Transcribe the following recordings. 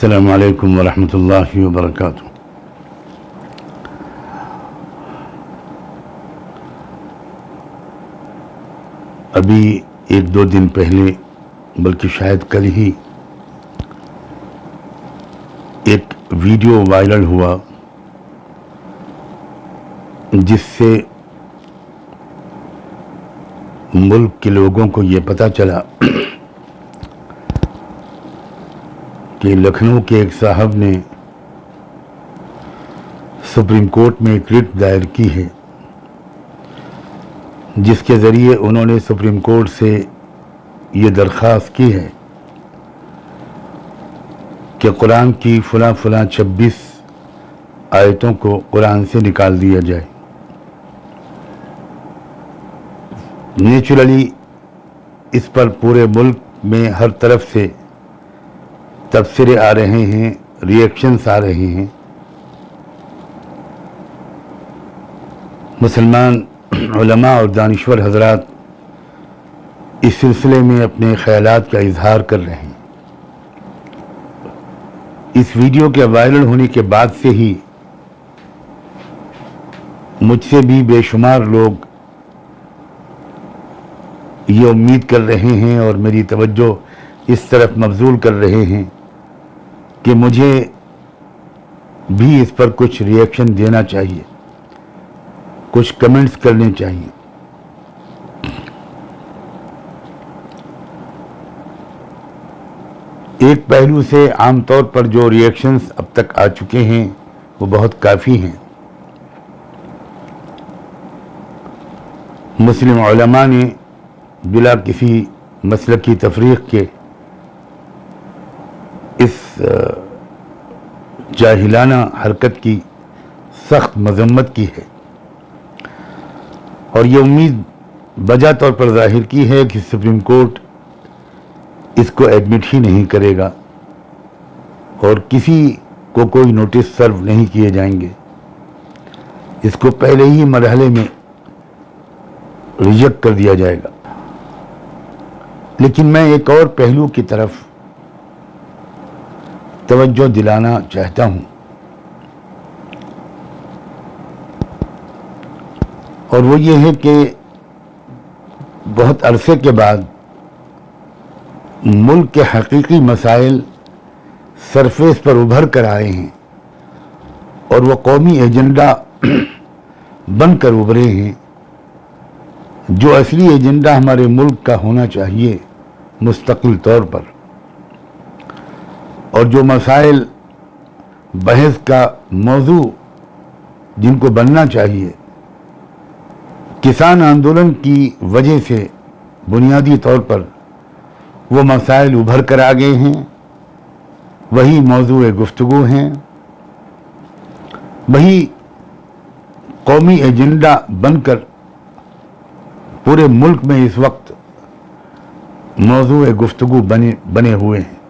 अस्सलामु अलैकुम वरहमतुल्लाहि वबरकातुहू। अभी एक दो दिन पहले, बल्कि शायद कल ही, एक वीडियो वायरल हुआ जिससे मुल्क के लोगों को ये पता चला कि लखनऊ के एक साहब ने सुप्रीम कोर्ट में एक रिट दायर की है, जिसके ज़रिए उन्होंने सुप्रीम कोर्ट से ये दरख्वास्त की है कि कुरान की फ़लाँ 26 आयतों को कुरान से निकाल दिया जाए। नेचुरली इस पर पूरे मुल्क में हर तरफ से तबसरे आ रहे हैं, रिएक्शंस आ रहे हैं। मुसलमान उलमा और दानिश्वर हजरात इस सिलसिले में अपने ख्यालात का इजहार कर रहे हैं। इस वीडियो के वायरल होने के बाद से ही मुझसे भी बेशुमार लोग ये उम्मीद कर रहे हैं और मेरी तवज्जो इस तरफ मबजूल कर रहे हैं कि मुझे भी इस पर कुछ रिएक्शन देना चाहिए, कुछ कमेंट्स करने चाहिए। एक पहलू से आमतौर पर जो रिएक्शंस अब तक आ चुके हैं वो बहुत काफ़ी हैं। मुस्लिम उलमा ने बिला किसी मसलकी तफरीक के इस जाहिलाना हरकत की सख्त मजम्मत की है और ये उम्मीद बजा तौर पर जाहिर की है कि सुप्रीम कोर्ट इसको एडमिट ही नहीं करेगा और किसी को कोई नोटिस सर्व नहीं किए जाएंगे। इसको पहले ही मरहले में रिजेक्ट कर दिया जाएगा। लेकिन मैं एक और पहलू की तरफ तवज्जो दिलाना चाहता हूं और वो ये है कि बहुत अरसे के बाद मुल्क के हकीकी मसाइल सरफेस पर उभर कर आए हैं और वो कौमी एजेंडा बनकर उभरे हैं, जो असली एजेंडा हमारे मुल्क का होना चाहिए मुस्तकिल तौर पर, और जो मसाइल बहस का मौजू जिनको बनना चाहिए। किसान आंदोलन की वजह से बुनियादी तौर पर वो मसाइल उभर कर आ गए हैं, वही मौजू गुफ्तगू हैं, वही कौमी एजेंडा बनकर पूरे मुल्क में इस वक्त मौजू गुफ्तगू बने हुए हैं।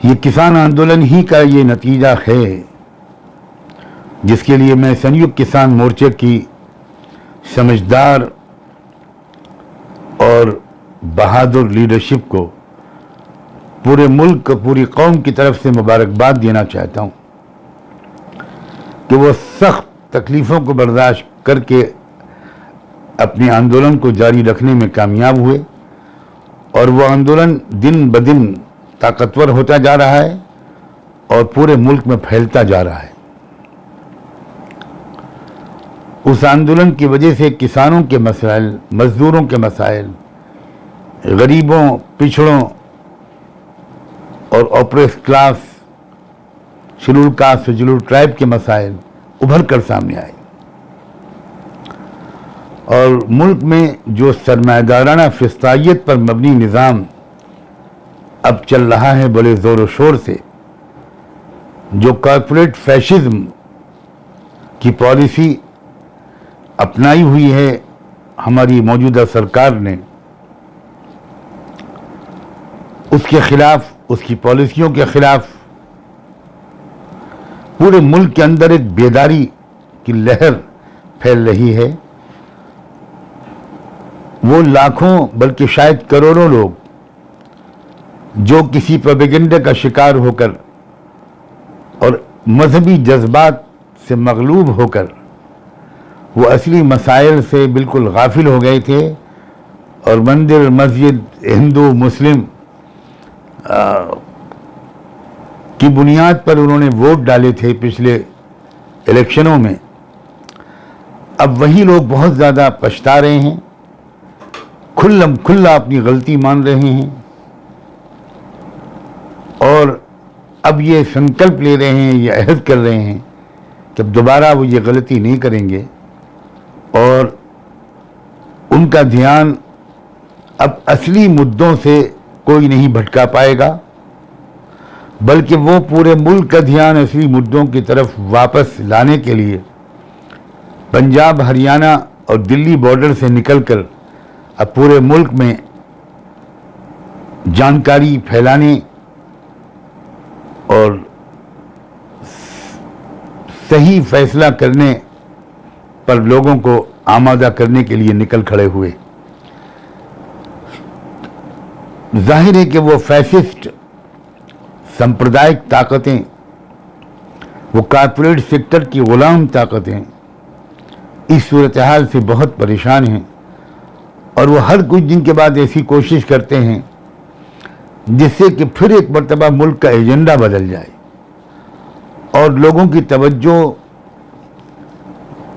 ये किसान आंदोलन ही का ये नतीजा है जिसके लिए मैं संयुक्त किसान मोर्चे की समझदार और बहादुर लीडरशिप को पूरे मुल्क, पूरी कौम की तरफ से मुबारकबाद देना चाहता हूँ कि वो सख्त तकलीफ़ों को बर्दाश्त करके अपने आंदोलन को जारी रखने में कामयाब हुए और वो आंदोलन दिन ब दिन ताकतवर होता जा रहा है और पूरे मुल्क में फैलता जा रहा है। उस आंदोलन की वजह से किसानों के मसाइल, मजदूरों के मसाइल, गरीबों, पिछड़ों और oppress class, schedule caste, schedule tribe के मसाइल उभर कर सामने आए और मुल्क में जो सरमायादाराना फिस्तायत पर मबनी निज़ाम अब चल रहा है बड़े ज़ोर शोर से, जो कॉर्पोरेट फैशिज्म की पॉलिसी अपनाई हुई है हमारी मौजूदा सरकार ने, उसके खिलाफ, उसकी पॉलिसियों के खिलाफ पूरे मुल्क के अंदर एक बेदारी की लहर फैल रही है। वो लाखों बल्कि शायद करोड़ों लोग जो किसी प्रोपेगेंडा का शिकार होकर और मजहबी जज्बात से मगलूब होकर वो असली मसाइल से बिल्कुल गाफिल हो गए थे और मंदिर मस्जिद हिंदू मुस्लिम की बुनियाद पर उन्होंने वोट डाले थे पिछले इलेक्शनों में। अब वही लोग बहुत ज़्यादा पछता रहे हैं, खुल्लम खुल्ला अपनी गलती मान रहे हैं और अब ये संकल्प ले रहे हैं, ये अहद कर रहे हैं कि अब दोबारा वो ये गलती नहीं करेंगे और उनका ध्यान अब असली मुद्दों से कोई नहीं भटका पाएगा, बल्कि वो पूरे मुल्क का ध्यान असली मुद्दों की तरफ वापस लाने के लिए पंजाब, हरियाणा और दिल्ली बॉर्डर से निकलकर अब पूरे मुल्क में जानकारी फैलाने और सही फैसला करने पर लोगों को आमादा करने के लिए निकल खड़े हुए। जाहिर है कि वो फैसिस्ट सांप्रदायिक ताकतें, वो कॉर्पोरेट सेक्टर की गुलाम ताकतें इस सूरत हाल से बहुत परेशान हैं और वो हर कुछ दिन के बाद ऐसी कोशिश करते हैं जिससे कि फिर एक मरतबा मुल्क का एजेंडा बदल जाए और लोगों की तवज्जो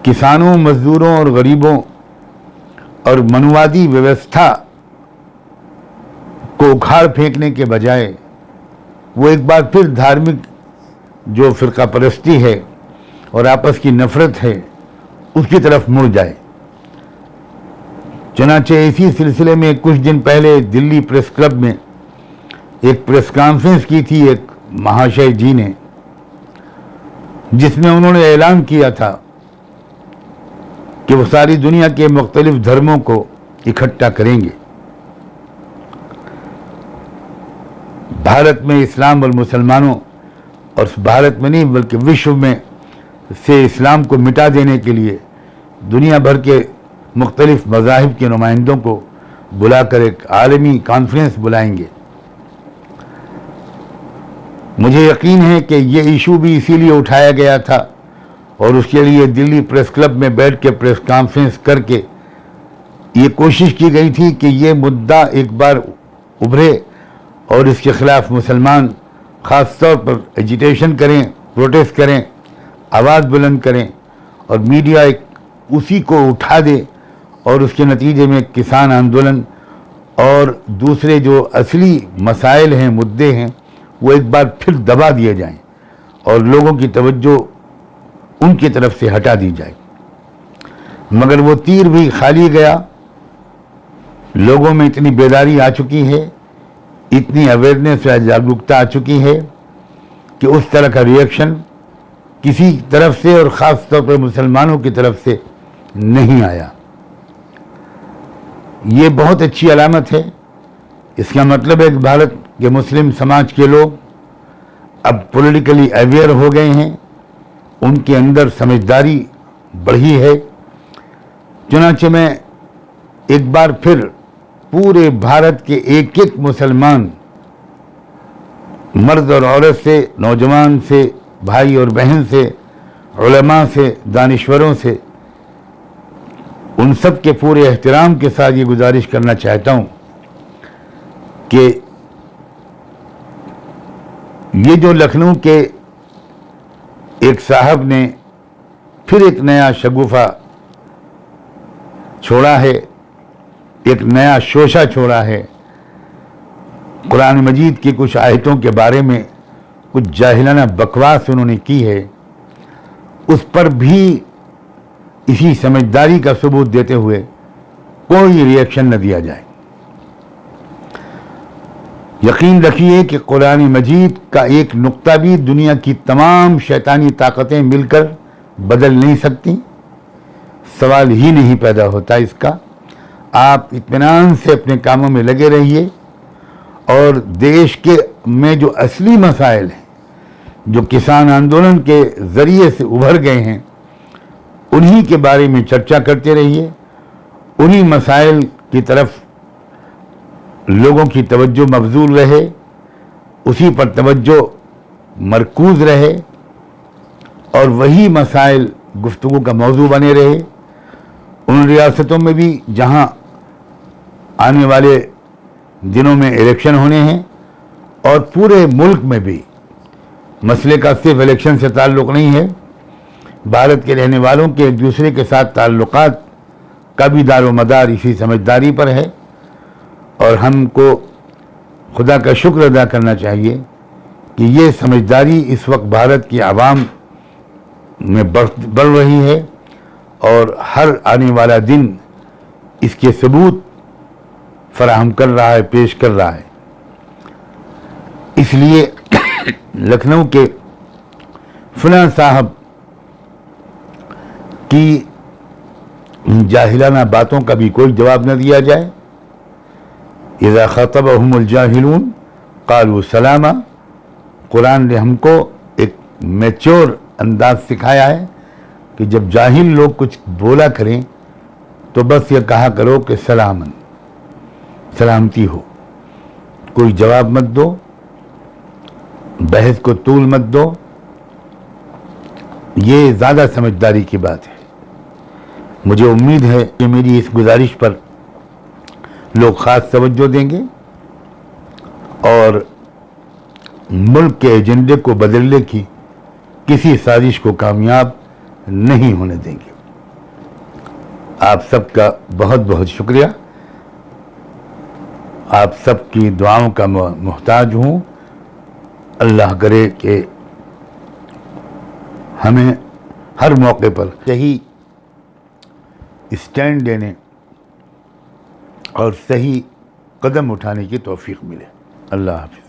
किसानों, मजदूरों और गरीबों और मनुवादी व्यवस्था को उखाड़ फेंकने के बजाय वो एक बार फिर धार्मिक जो फिरका परस्ती है और आपस की नफरत है उसकी तरफ मुड़ जाए। चुनांचे इसी सिलसिले में कुछ दिन पहले दिल्ली प्रेस क्लब में एक प्रेस कॉन्फ्रेंस की थी एक महाशय जी ने, जिसमें उन्होंने ऐलान किया था कि वो सारी दुनिया के मुख्तलिफ धर्मों को इकट्ठा करेंगे। भारत में इस्लाम और मुसलमानों, और भारत में नहीं बल्कि विश्व में से इस्लाम को मिटा देने के लिए दुनिया भर के मुख्तलिफ मज़ाहिब के नुमाइंदों को बुलाकर एक आलमी कॉन्फ्रेंस बुलाएंगे। मुझे यकीन है कि ये इशू भी इसीलिए उठाया गया था और उसके लिए दिल्ली प्रेस क्लब में बैठ के प्रेस कॉन्फ्रेंस करके ये कोशिश की गई थी कि ये मुद्दा एक बार उभरे और इसके खिलाफ मुसलमान ख़ास तौर पर एजिटेशन करें, प्रोटेस्ट करें, आवाज़ बुलंद करें और मीडिया एक उसी को उठा दे और उसके नतीजे में किसान आंदोलन और दूसरे जो असली मसाइल हैं, मुद्दे हैं, वो एक बार फिर दबा दिए जाएं और लोगों की तवज्जो उनकी तरफ से हटा दी जाए। मगर वो तीर भी खाली गया। लोगों में इतनी बेदारी आ चुकी है, इतनी अवेयरनेस या जागरूकता आ चुकी है कि उस तरह का रिएक्शन किसी तरफ से और ख़ास तौर पर मुसलमानों की तरफ से नहीं आया। ये बहुत अच्छी अलामत है। इसका मतलब है कि भारत के मुस्लिम समाज के लोग अब पॉलिटिकली अवेयर हो गए हैं, उनके अंदर समझदारी बढ़ी है। चुनांचे में एक बार फिर पूरे भारत के एक एक मुसलमान, मर्द और औरत से, नौजवान से, भाई और बहन से, उलमा से, दानिश्वरों से, उन सब के पूरे एहतराम के साथ ये गुजारिश करना चाहता हूँ कि ये जो लखनऊ के एक साहब ने फिर एक नया शगुफा छोड़ा है, एक नया शोशा छोड़ा है, कुरान मजीद की कुछ आयतों के बारे में कुछ जाहिलाना बकवास उन्होंने की है, उस पर भी इसी समझदारी का सबूत देते हुए कोई रिएक्शन न दिया जाए। यकीन रखिए कि कुरान मजीद का एक नुक्ता भी दुनिया की तमाम शैतानी ताकतें मिलकर बदल नहीं सकती। सवाल ही नहीं पैदा होता इसका। आप इत्मीनान से अपने कामों में लगे रहिए और देश के में जो असली मसाइल हैं, जो किसान आंदोलन के ज़रिए से उभर गए हैं, उन्हीं के बारे में चर्चा करते रहिए। उन्हीं मसाइल की तरफ लोगों की तवज्जो मबजूल रहे उसी पर तवज्जो मरकूज़ रहे और वही मसाइल गुफ्तगू का मौजू बने रहे। उन रियासतों में भी जहां आने वाले दिनों में इलेक्शन होने हैं और पूरे मुल्क में भी, मसले का सिर्फ इलेक्शन से ताल्लुक़ नहीं है, भारत के रहने वालों के एक दूसरे के साथ ताल्लुक़ात का भी दारो मदार इसी समझदारी पर है। और हमको खुदा का शुक्र अदा करना चाहिए कि ये समझदारी इस वक्त भारत की आवाम में बढ़ रही है और हर आने वाला दिन इसके सबूत फराहम कर रहा है, पेश कर रहा है। इसलिए लखनऊ के फलां साहब की जाहिलाना बातों का भी कोई जवाब न दिया जाए। इज़ा ख़तबहुमुल जाहिलून क़ालू सलामा। कुरान ने हमको एक मैच्योर अंदाज सिखाया है कि जब जाहिल लोग कुछ बोला करें तो बस ये कहा करो कि सलामन, सलामती हो, कोई जवाब मत दो, बहस को तूल मत दो। ये ज़्यादा समझदारी की बात है। मुझे उम्मीद है कि मेरी इस गुजारिश पर लोग ख़ास तवज्जो देंगे और मुल्क के एजेंडे को बदलने की किसी साजिश को कामयाब नहीं होने देंगे। आप सबका बहुत बहुत शुक्रिया। आप सबकी दुआओं का मोहताज हूँ। अल्लाह करे कि हमें हर मौके पर सही स्टैंड लेने और सही कदम उठाने की तौफीक मिले। अल्लाह हाफ़िज़।